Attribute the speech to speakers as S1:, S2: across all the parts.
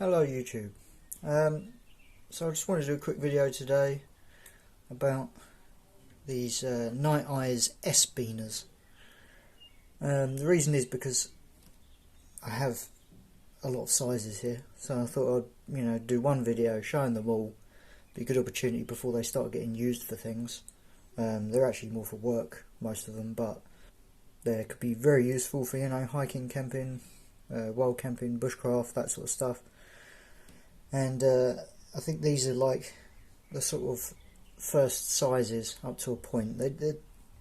S1: Hello YouTube. So I just wanted to do a quick video today about these Nite Ize S-Biners. The reason is because I have a lot of sizes here, so I thought I'd do one video showing them all. Be a good opportunity before they start getting used for things. They're actually more for work, most of them, but they could be very useful for hiking, camping, wild camping, bushcraft, that sort of stuff. And I think these are like the sort of first sizes up to a point.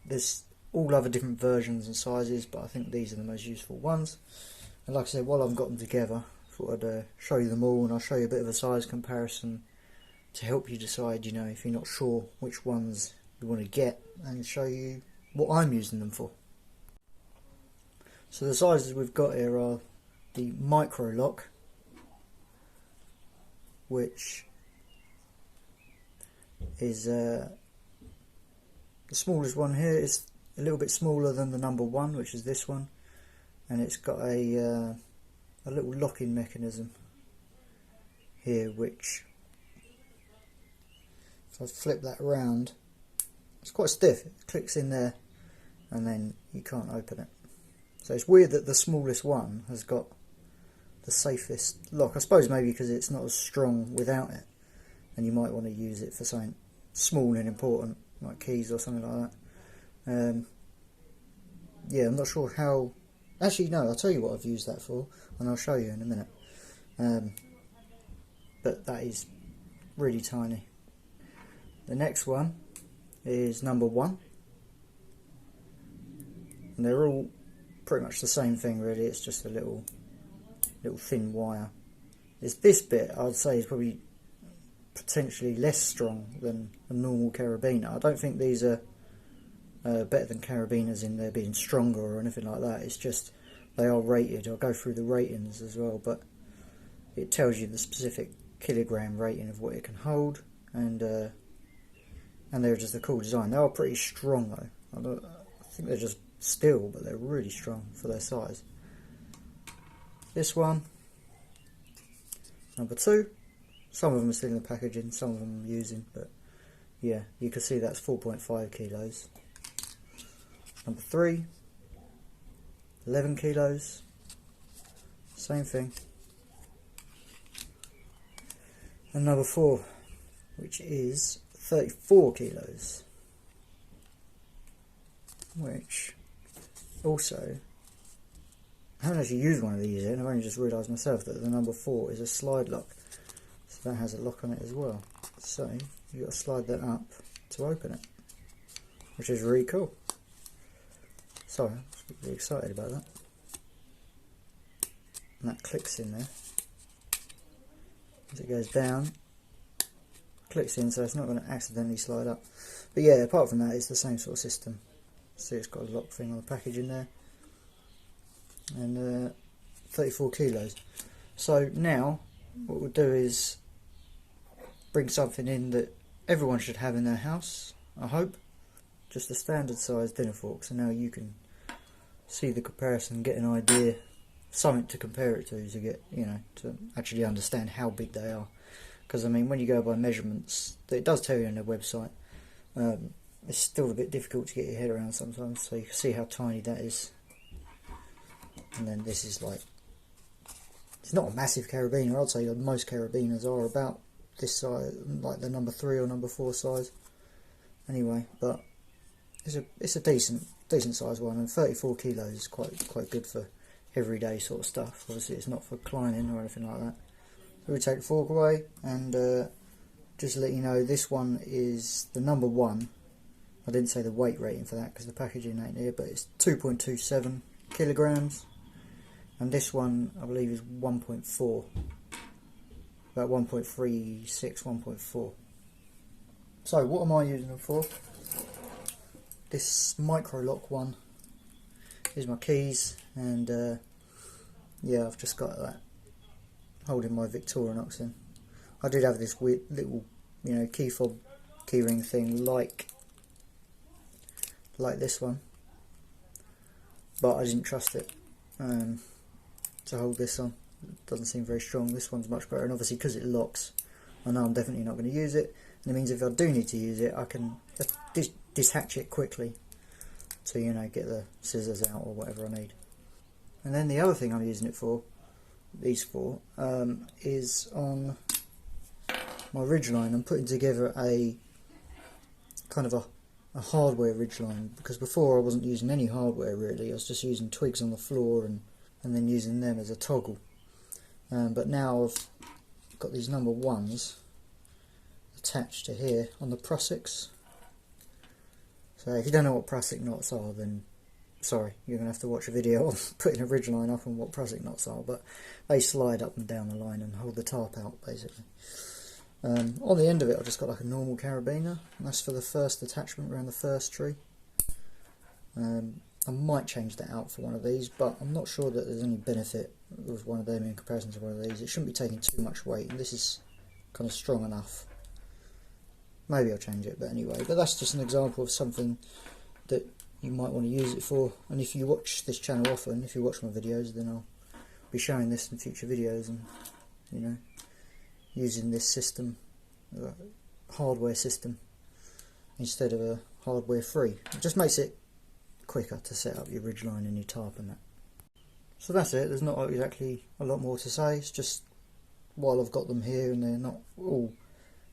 S1: There's all other different versions and sizes, but I think these are the most useful ones. And like I said, while I've got them together, I thought I'd show you them all, and I'll show you a bit of a size comparison to help you decide, if you're not sure which ones you want to get, and show you what I'm using them for. So the sizes we've got here are the micro lock, which is the smallest one here. Is a little bit smaller than the number one, which is this one, and it's got a little locking mechanism here, which if I flip that around, it's quite stiff. It clicks in there and then you can't open it. So it's weird that the smallest one has got the safest lock. I suppose maybe because it's not as strong without it, and you might want to use it for something small and important like keys or something like that. Yeah, I'm not sure how. Actually, no, I'll tell you what I've used that for, and I'll show you in a minute. But that is really tiny. The next one is number one, and they're all pretty much the same thing really. It's just a little thin wire. It's this bit I'd say is probably potentially less strong than a normal carabiner. I don't think these are better than carabiners in there being stronger or anything like that. It's just they are rated. I'll go through the ratings as well, but it tells you the specific kilogram rating of what it can hold, and they're just a cool design. They are pretty strong though. I think they're just steel, but they're really strong for their size. This one, number two. Some of them are still in the packaging, some of them I'm using, but yeah, you can see that's 4.5 kilos. Number three, 11 kilos, same thing. And number four, which is 34 kilos, which also, I haven't actually used one of these yet, and I've only just realised myself that the number four is a slide lock. So that has a lock on it as well. So you've got to slide that up to open it, which is really cool. So I'm really excited about that. And that clicks in there. As it goes down, clicks in, so it's not going to accidentally slide up. But yeah, apart from that, it's the same sort of system. See, it's got a lock thing on the packaging there. And 34 kilos. So now what we'll do is bring something in that everyone should have in their house, I hope. Just a standard size dinner fork, so now you can see the comparison, get an idea, something to compare it to get, to actually understand how big they are. Because I mean, when you go by measurements, it does tell you on their website, it's still a bit difficult to get your head around sometimes, so you can see how tiny that is. And then this is like, it's not a massive carabiner. I'd say that most carabiners are about this size, like the number 3 or number 4 size. Anyway, but it's a decent size one, and 34 kilos is quite good for everyday sort of stuff. Obviously, it's not for climbing or anything like that. So we take the fork away, and just to let you know, this one is the number one. I didn't say the weight rating for that because the packaging ain't here, but it's 2.27 kilograms. And this one, I believe, is 1.4. About 1.36, 1.4. So, what am I using them for? This micro lock one. Here's my keys, and yeah, I've just got that holding my Victorinox in. I did have this weird little, key fob, keyring thing like this one, but I didn't trust it. To hold this on, It doesn't seem very strong. This one's much better, and obviously because it locks, I know I'm definitely not going to use it, and it means if I do need to use it, I can dishatch it quickly to, you know, get the scissors out or whatever I need. And then the other thing I'm using it for, these four, is on my ridgeline. I'm putting together a kind of a hardware ridgeline, because before I wasn't using any hardware really. I was just using twigs on the floor and then using them as a toggle. But now I've got these number ones attached to here on the prussiks. So if you don't know what prussik knots are, then sorry, you're going to have to watch a video on putting a ridgeline up on what prussik knots are, but they slide up and down the line and hold the tarp out basically. On the end of it I've just got like a normal carabiner, and that's for the first attachment around the first tree. I might change that out for one of these, but I'm not sure that there's any benefit with one of them in comparison to one of these. It shouldn't be taking too much weight, and this is kind of strong enough. Maybe I'll change it, but anyway, but that's just an example of something that you might want to use it for. And if you watch this channel often, if you watch my videos, then I'll be showing this in future videos, and you know, using this system, hardware system, instead of a hardware free. It just makes it quicker to set up your ridgeline and your tarp and that. So that's it. There's not exactly a lot more to say. It's just, while I've got them here and they're not all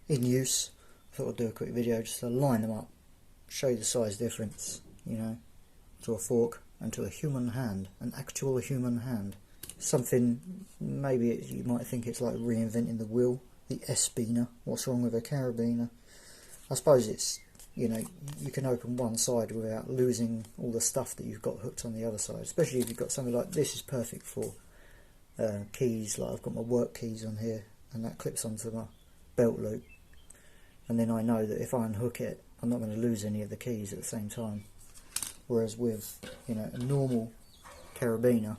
S1: in use, I thought I'd do a quick video just to line them up, show you the size difference, you know, to a fork and to a human hand, an actual human hand. Something, maybe you might think it's like reinventing the wheel, the S-Biner. What's wrong with a carabiner? I suppose it's, you know, you can open one side without losing all the stuff that you've got hooked on the other side, especially if you've got something like this. Is perfect for keys. Like I've got my work keys on here, and that clips onto my belt loop, and then I know that if I unhook it, I'm not going to lose any of the keys at the same time. Whereas with, you know, a normal carabiner,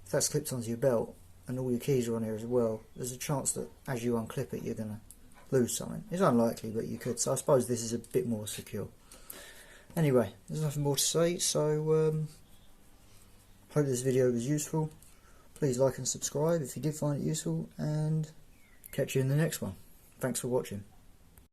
S1: if that's clipped onto your belt and all your keys are on here as well, there's a chance that as you unclip it, you're going to lose something. It's unlikely, but you could. So I suppose this is a bit more secure. Anyway, there's nothing more to say, so hope this video was useful. Please like and subscribe if you did find it useful, and catch you in the next one. Thanks for watching.